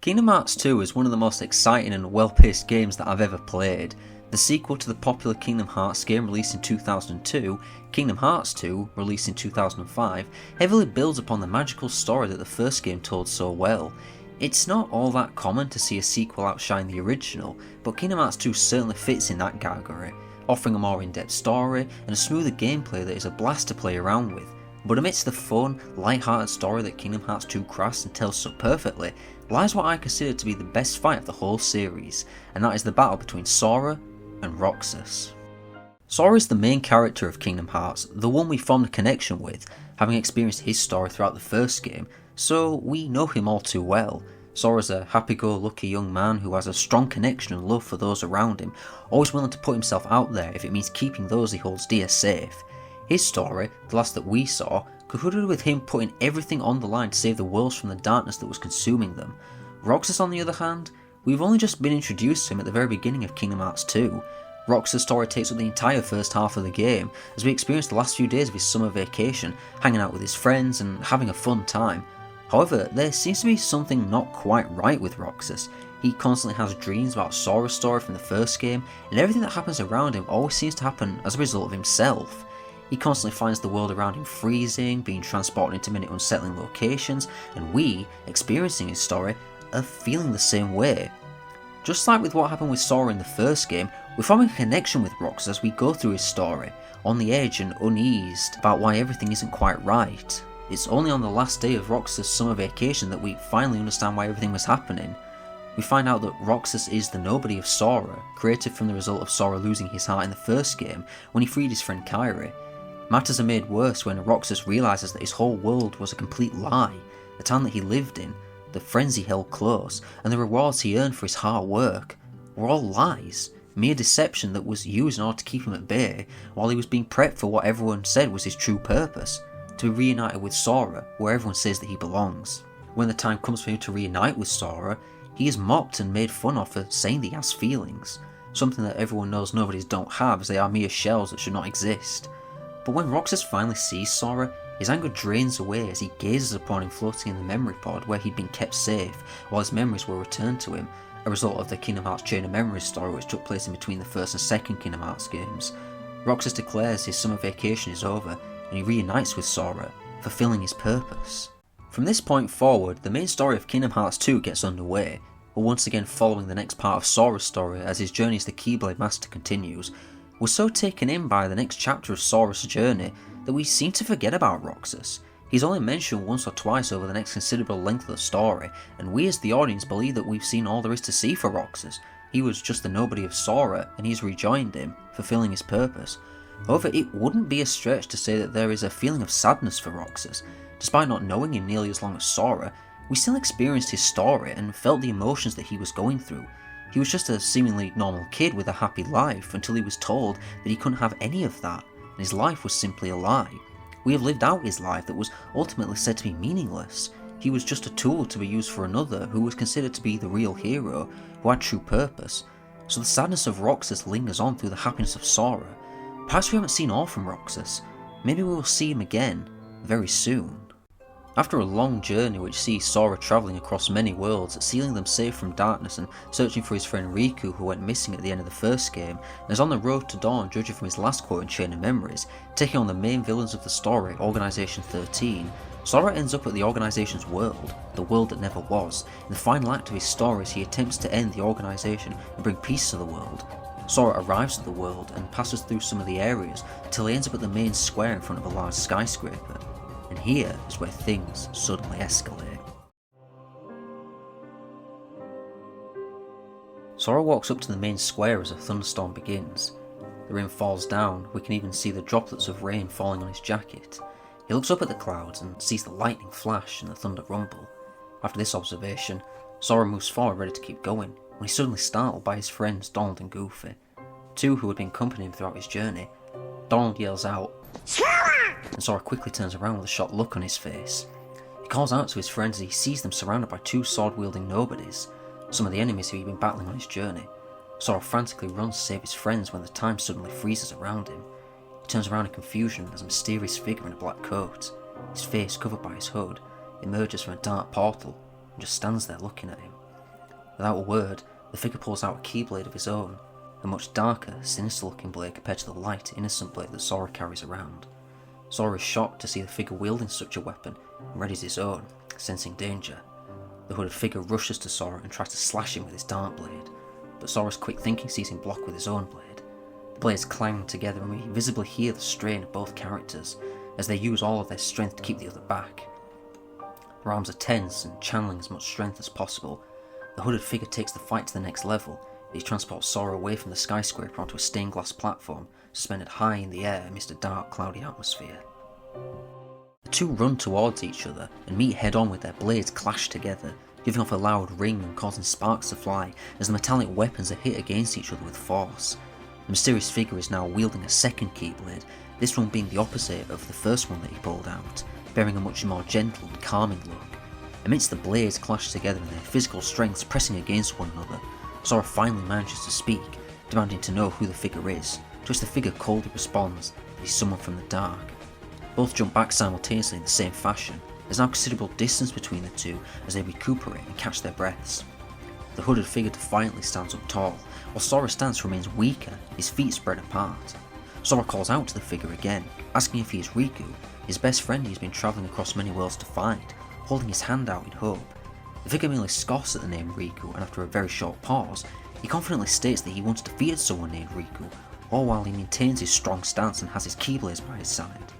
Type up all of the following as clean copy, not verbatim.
Kingdom Hearts 2 is one of the most exciting and well-paced games that I've ever played. The sequel to the popular Kingdom Hearts game released in 2002, Kingdom Hearts 2, released in 2005, heavily builds upon the magical story that the first game told so well. It's not all that common to see a sequel outshine the original, but Kingdom Hearts 2 certainly fits in that category, offering a more in-depth story and a smoother gameplay that is a blast to play around with. But amidst the fun, light-hearted story that Kingdom Hearts 2 crafts and tells so perfectly, lies what I consider to be the best fight of the whole series, and that is the battle between Sora and Roxas. Sora is the main character of Kingdom Hearts, the one we formed a connection with, having experienced his story throughout the first game, so we know him all too well. Sora's a happy-go-lucky young man who has a strong connection and love for those around him, always willing to put himself out there if it means keeping those he holds dear safe. His story, the last that we saw, concluded with him putting everything on the line to save the worlds from the darkness that was consuming them. Roxas, on the other hand, we've only just been introduced to him at the very beginning of Kingdom Hearts 2. Roxas' story takes up the entire first half of the game, as we experience the last few days of his summer vacation, hanging out with his friends and having a fun time. However, there seems to be something not quite right with Roxas. He constantly has dreams about Sora's story from the first game, and everything that happens around him always seems to happen as a result of himself. He constantly finds the world around him freezing, being transported into many unsettling locations, and we, experiencing his story, are feeling the same way. Just like with what happened with Sora in the first game, we're forming a connection with Roxas as we go through his story, on the edge and uneased about why everything isn't quite right. It's only on the last day of Roxas' summer vacation that we finally understand why everything was happening. We find out that Roxas is the nobody of Sora, created from the result of Sora losing his heart in the first game when he freed his friend Kairi. Matters are made worse when Roxas realises that his whole world was a complete lie, the town that he lived in, the friends he held close, and the rewards he earned for his hard work were all lies, mere deception that was used in order to keep him at bay while he was being prepped for what everyone said was his true purpose, to be reunited with Sora, where everyone says that he belongs. When the time comes for him to reunite with Sora, he is mocked and made fun of for saying that he has feelings, something that everyone knows nobodies don't have as they are mere shells that should not exist. But when Roxas finally sees Sora, his anger drains away as he gazes upon him floating in the memory pod where he'd been kept safe while his memories were returned to him, a result of the Kingdom Hearts Chain of Memories story which took place in between the first and second Kingdom Hearts games. Roxas declares his summer vacation is over and he reunites with Sora, fulfilling his purpose. From this point forward, the main story of Kingdom Hearts 2 gets underway, but once again following the next part of Sora's story as his journey as the Keyblade Master continues. We're so taken in by the next chapter of Sora's journey that we seem to forget about Roxas. He's only mentioned once or twice over the next considerable length of the story, and we as the audience believe that we've seen all there is to see for Roxas. He was just the nobody of Sora, and he's rejoined him, fulfilling his purpose. However, it wouldn't be a stretch to say that there is a feeling of sadness for Roxas. Despite not knowing him nearly as long as Sora, we still experienced his story and felt the emotions that he was going through. He was just a seemingly normal kid with a happy life until he was told that he couldn't have any of that, and his life was simply a lie. We have lived out his life that was ultimately said to be meaningless. He was just a tool to be used for another who was considered to be the real hero, who had true purpose. So the sadness of Roxas lingers on through the happiness of Sora. Perhaps we haven't seen all from Roxas. Maybe we will see him again, very soon. After a long journey which sees Sora travelling across many worlds, sealing them safe from darkness and searching for his friend Riku who went missing at the end of the first game, and is on the road to dawn judging from his last quote in Chain of Memories, taking on the main villains of the story, Organisation 13, Sora ends up at the Organisation's world, the world that never was. In the final act of his story, he attempts to end the Organisation and bring peace to the world. Sora arrives at the world and passes through some of the areas until he ends up at the main square in front of a large skyscraper. And here is where things suddenly escalate. Sora walks up to the main square as a thunderstorm begins. The rain falls down, we can even see the droplets of rain falling on his jacket. He looks up at the clouds and sees the lightning flash and the thunder rumble. After this observation, Sora moves forward ready to keep going, when he's suddenly startled by his friends Donald and Goofy, two who had been accompanying him throughout his journey. Donald yells out, "Sora!" and Sora quickly turns around with a shocked look on his face. He calls out to his friends as he sees them surrounded by two sword-wielding nobodies, some of the enemies who he'd been battling on his journey. Sora frantically runs to save his friends when the time suddenly freezes around him. He turns around in confusion as a mysterious figure in a black coat, his face covered by his hood, emerges from a dark portal and just stands there looking at him. Without a word, the figure pulls out a keyblade of his own, a much darker, sinister looking blade compared to the light, innocent blade that Sora carries around. Sora is shocked to see the figure wielding such a weapon and readies his own, sensing danger. The hooded figure rushes to Sora and tries to slash him with his dark blade, but Sora's quick thinking sees him block with his own blade. The blades clang together and we visibly hear the strain of both characters as they use all of their strength to keep the other back. Their arms are tense and channeling as much strength as possible. The hooded figure takes the fight to the next level as he transports Sora away from the skyscraper onto a stained glass platform suspended high in the air amidst a dark, cloudy atmosphere. The two run towards each other and meet head on with their blades clashed together, giving off a loud ring and causing sparks to fly as the metallic weapons are hit against each other with force. The mysterious figure is now wielding a second keyblade, this one being the opposite of the first one that he pulled out, bearing a much more gentle and calming look. Amidst the blades clashed together and their physical strengths pressing against one another, Sora finally manages to speak, demanding to know who the figure is, to which the figure coldly responds that he's someone from the dark. Both jump back simultaneously in the same fashion. There's now considerable distance between the two as they recuperate and catch their breaths. The hooded figure defiantly stands up tall, while Sora's stance remains weaker, his feet spread apart. Sora calls out to the figure again, asking if he is Riku, his best friend he's been travelling across many worlds to find, holding his hand out in hope. The figure merely scoffs at the name Riku, and after a very short pause, he confidently states that he once defeated someone named Riku, all while he maintains his strong stance and has his keyblades by his side.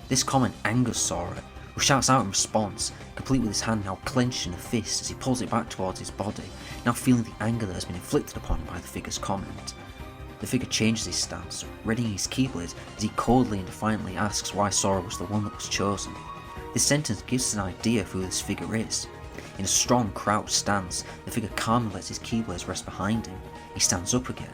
This comment angers Sora, who shouts out in response, complete with his hand now clenched in a fist as he pulls it back towards his body, now feeling the anger that has been inflicted upon him by the figure's comment. The figure changes his stance, readying his keyblade as he coldly and defiantly asks why Sora was the one that was chosen. This sentence gives us an idea of who this figure is. In a strong crouched stance, the figure calmly lets his keyblades rest behind him. He stands up again.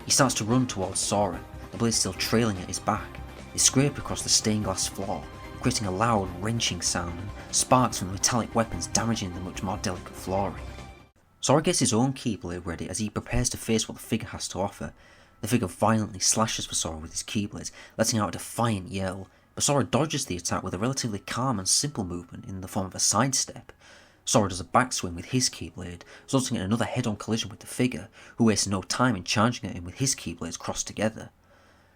He starts to run towards Sora, the blade still trailing at his back. They scrape across the stained glass floor, creating a loud, wrenching sound and sparks from the metallic weapons damaging the much more delicate flooring. Sora gets his own keyblade ready as he prepares to face what the figure has to offer. The figure violently slashes for Sora with his keyblades, letting out a defiant yell, but Sora dodges the attack with a relatively calm and simple movement in the form of a sidestep. Sora does a backswing with his keyblade, resulting in another head-on collision with the figure, who wastes no time in charging at him with his keyblades crossed together.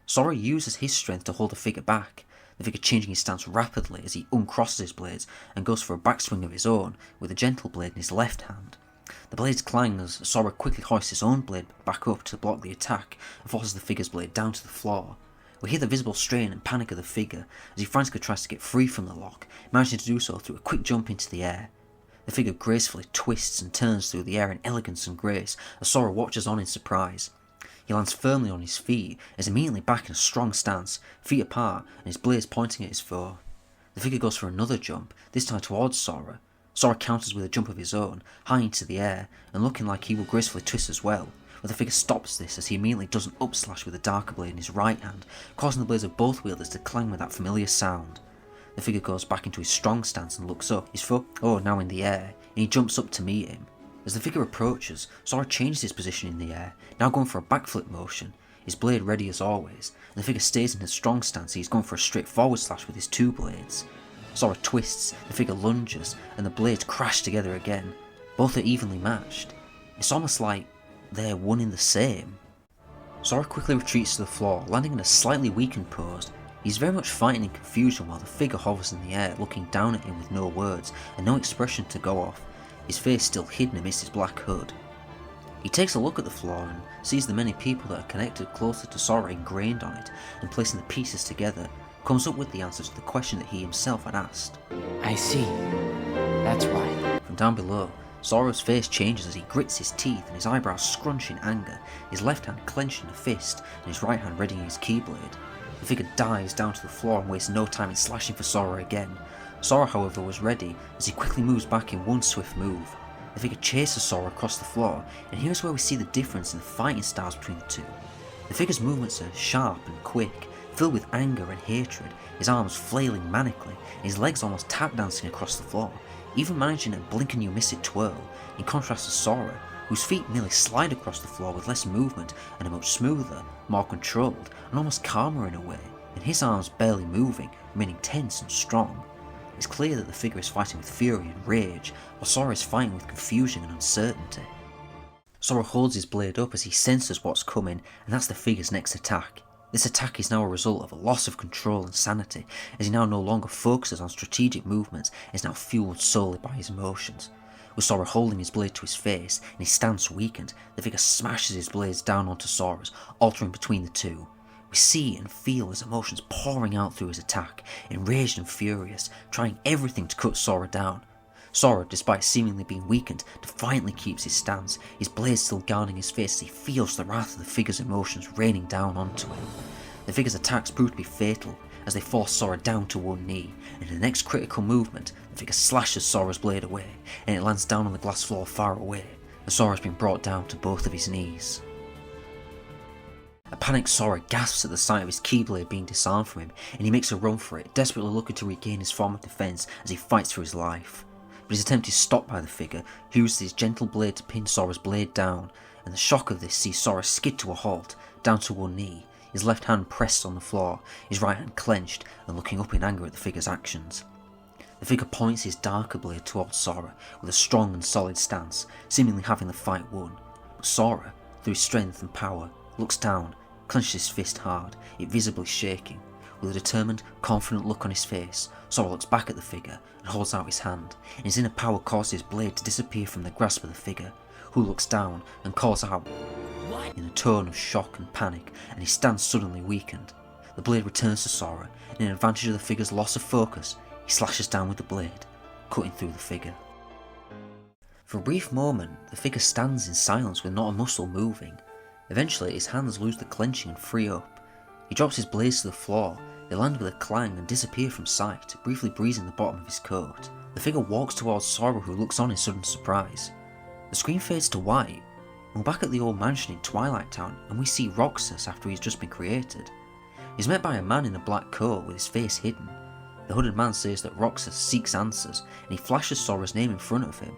Sora uses his strength to hold the figure back, the figure changing his stance rapidly as he uncrosses his blades and goes for a backswing of his own with a gentle blade in his left hand. The blades clang as Sora quickly hoists his own blade back up to block the attack and forces the figure's blade down to the floor. We hear the visible strain and panic of the figure as he frantically tries to get free from the lock, managing to do so through a quick jump into the air. The figure gracefully twists and turns through the air in elegance and grace as Sora watches on in surprise. He lands firmly on his feet, is immediately back in a strong stance, feet apart, and his blades pointing at his foe. The figure goes for another jump, this time towards Sora. Sora counters with a jump of his own, high into the air, and looking like he will gracefully twist as well, but the figure stops this as he immediately does an upslash with a darker blade in his right hand, causing the blades of both wielders to clang with that familiar sound. The figure goes back into his strong stance and looks up, his foot, now in the air, and he jumps up to meet him. As the figure approaches, Sora changes his position in the air, now going for a backflip motion, his blade ready as always, and the figure stays in his strong stance. He's going for a straight forward slash with his two blades. Sora twists, the figure lunges, and the blades crash together again. Both are evenly matched. It's almost like they're one in the same. Sora quickly retreats to the floor, landing in a slightly weakened pose. He's very much fighting in confusion while the figure hovers in the air, looking down at him with no words and no expression to go off, his face still hidden amidst his black hood. He takes a look at the floor and sees the many people that are connected closer to Sora ingrained on it, and placing the pieces together, comes up with the answer to the question that he himself had asked. I see. That's why. From down below, Sora's face changes as he grits his teeth and his eyebrows scrunch in anger, his left hand clenched in a fist and his right hand readying his keyblade. The figure dives down to the floor and wastes no time in slashing for Sora again. Sora, however, was ready as he quickly moves back in one swift move. The figure chases Sora across the floor, and here's where we see the difference in the fighting styles between the two. The figure's movements are sharp and quick, filled with anger and hatred, his arms flailing manically, and his legs almost tap dancing across the floor, even managing a blink and you miss it twirl, in contrast to Sora, whose feet merely slide across the floor with less movement and are much smoother, more controlled, and almost calmer in a way, and his arms barely moving, remaining tense and strong. It's clear that the figure is fighting with fury and rage, while Sora is fighting with confusion and uncertainty. Sora holds his blade up as he senses what's coming, and that's the figure's next attack. This attack is now a result of a loss of control and sanity, as he now no longer focuses on strategic movements and is now fueled solely by his emotions. With Sora holding his blade to his face and his stance weakened, the figure smashes his blades down onto Sora's, altering between the two. We see and feel his emotions pouring out through his attack, enraged and furious, trying everything to cut Sora down. Sora, despite seemingly being weakened, defiantly keeps his stance, his blade still guarding his face as he feels the wrath of the figure's emotions raining down onto him. The figure's attacks prove to be fatal, as they force Sora down to one knee, and in the next critical movement, the figure slashes Sora's blade away, and it lands down on the glass floor far away, and Sora has been brought down to both of his knees. A panicked Sora gasps at the sight of his keyblade being disarmed from him, and he makes a run for it, desperately looking to regain his form of defense as he fights for his life. But his attempt is stopped by the figure, who uses his gentle blade to pin Sora's blade down, and the shock of this sees Sora skid to a halt, down to one knee, his left hand pressed on the floor, his right hand clenched and looking up in anger at the figure's actions. The figure points his darker blade towards Sora with a strong and solid stance, seemingly having the fight won. But Sora, through his strength and power, looks down, clenches his fist hard, it visibly shaking. With a determined, confident look on his face, Sora looks back at the figure and holds out his hand, and his inner power causes his blade to disappear from the grasp of the figure, who looks down and calls out in a tone of shock and panic, and his stance suddenly weakened. The blade returns to Sora, and in advantage of the figure's loss of focus, he slashes down with the blade, cutting through the figure. For a brief moment, the figure stands in silence with not a muscle moving. Eventually, his hands lose the clenching and free up. He drops his blades to the floor, they land with a clang and disappear from sight, briefly breezing the bottom of his coat. The figure walks towards Sora, who looks on in sudden surprise. The screen fades to white. We're back at the old mansion in Twilight Town, and we see Roxas after he's just been created. He's met by a man in a black coat with his face hidden. The hooded man says that Roxas seeks answers, and he flashes Sora's name in front of him.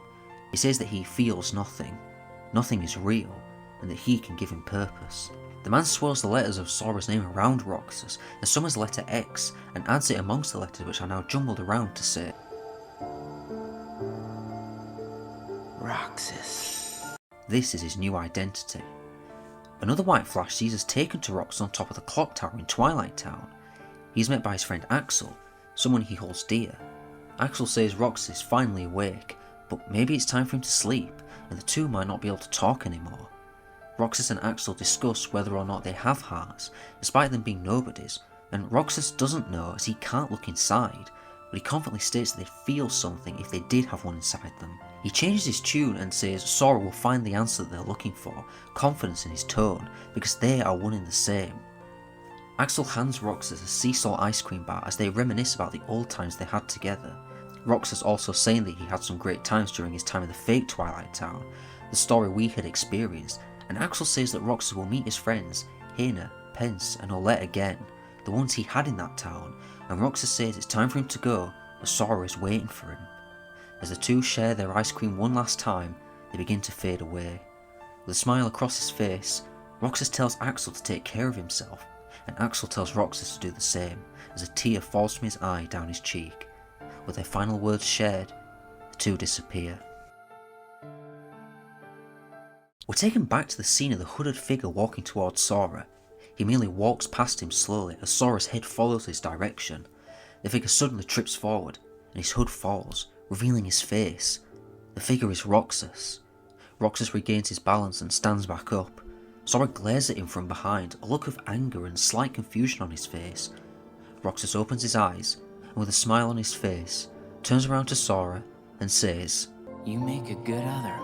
He says that he feels nothing is real, and that he can give him purpose. The man swirls the letters of Sora's name around Roxas, and summons the letter X, and adds it amongst the letters which are now jumbled around to say Roxas. This is his new identity. Another white flash sees us taken to Roxas on top of the clock tower in Twilight Town. He is met by his friend Axel, someone he holds dear. Axel says Roxas is finally awake, but maybe it's time for him to sleep, and the two might not be able to talk anymore. Roxas and Axel discuss whether or not they have hearts, despite them being nobodies, and Roxas doesn't know as he can't look inside, but he confidently states that they'd feel something if they did have one inside them. He changes his tune and says Sora will find the answer that they're looking for, confidence in his tone, because they are one and the same. Axel hands Roxas a sea salt ice cream bar as they reminisce about the old times they had together. Roxas also saying that he had some great times during his time in the fake Twilight Town, the story we had experienced, and Axel says that Roxas will meet his friends, Hina, Pence and Olette again, the ones he had in that town, and Roxas says it's time for him to go, but Sora is waiting for him. As the two share their ice cream one last time, they begin to fade away. With a smile across his face, Roxas tells Axel to take care of himself, and Axel tells Roxas to do the same, as a tear falls from his eye down his cheek. With their final words shared, the two disappear. We're taken back to the scene of the hooded figure walking towards Sora. He merely walks past him slowly as Sora's head follows his direction. The figure suddenly trips forward, and his hood falls, revealing his face. The figure is Roxas. Roxas regains his balance and stands back up. Sora glares at him from behind, a look of anger and slight confusion on his face. Roxas opens his eyes, and with a smile on his face, turns around to Sora and says, You make a good other.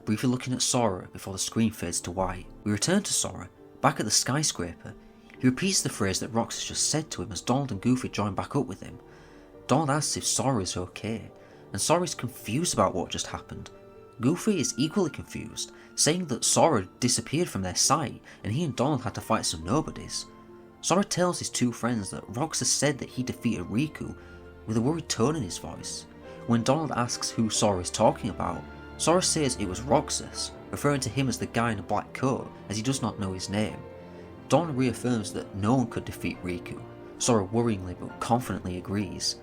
Briefly looking at Sora before the screen fades to white. We return to Sora, back at the skyscraper. He repeats the phrase that Roxas just said to him as Donald and Goofy join back up with him. Donald asks if Sora is okay, and Sora is confused about what just happened. Goofy is equally confused, saying that Sora disappeared from their sight and he and Donald had to fight some nobodies. Sora tells his two friends that Roxas said that he defeated Riku, with a worried tone in his voice. When Donald asks who Sora is talking about, Sora says it was Roxas, referring to him as the guy in a black coat as he does not know his name. Donald reaffirms that no one could defeat Riku. Sora worryingly but confidently agrees.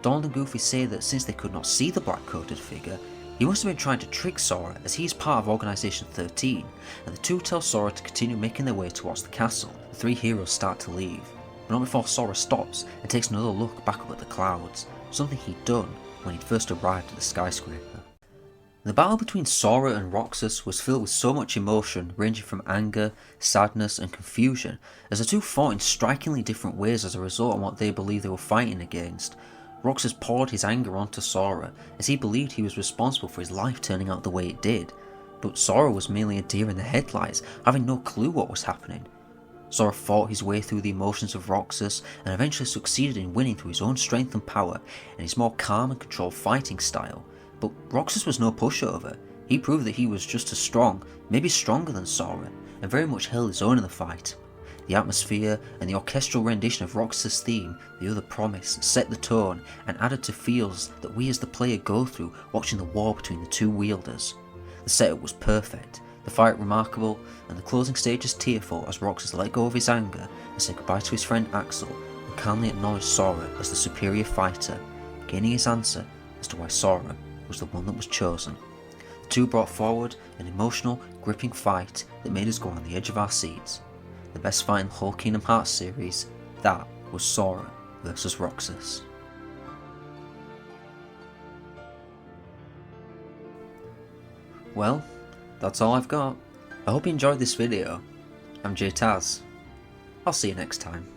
Donald and Goofy say that since they could not see the black-coated figure, he must have been trying to trick Sora, as he is part of Organisation 13, and the two tell Sora to continue making their way towards the castle. The three heroes start to leave, but not before Sora stops and takes another look back up at the clouds, something he'd done when he'd first arrived at the skyscraper. The battle between Sora and Roxas was filled with so much emotion, ranging from anger, sadness and confusion, as the two fought in strikingly different ways as a result of what they believed they were fighting against. Roxas poured his anger onto Sora, as he believed he was responsible for his life turning out the way it did, but Sora was merely a deer in the headlights, having no clue what was happening. Sora fought his way through the emotions of Roxas and eventually succeeded in winning through his own strength and power and his more calm and controlled fighting style. But Roxas was no pushover. He proved that he was just as strong, maybe stronger than Sora, and very much held his own in the fight. The atmosphere and the orchestral rendition of Roxas' theme, The Other Promise, set the tone and added to feels that we as the player go through watching the war between the two wielders. The setup was perfect, the fight remarkable, and the closing stages tearful as Roxas let go of his anger and said goodbye to his friend Axel, who calmly acknowledged Sora as the superior fighter, gaining his answer as to why Sora was the one that was chosen. The two brought forward an emotional, gripping fight that made us go on the edge of our seats. The best fight in the whole Kingdom Hearts series, that was Sora versus Roxas. Well, that's all I've got. I hope you enjoyed this video. I'm Taz. I'll see you next time.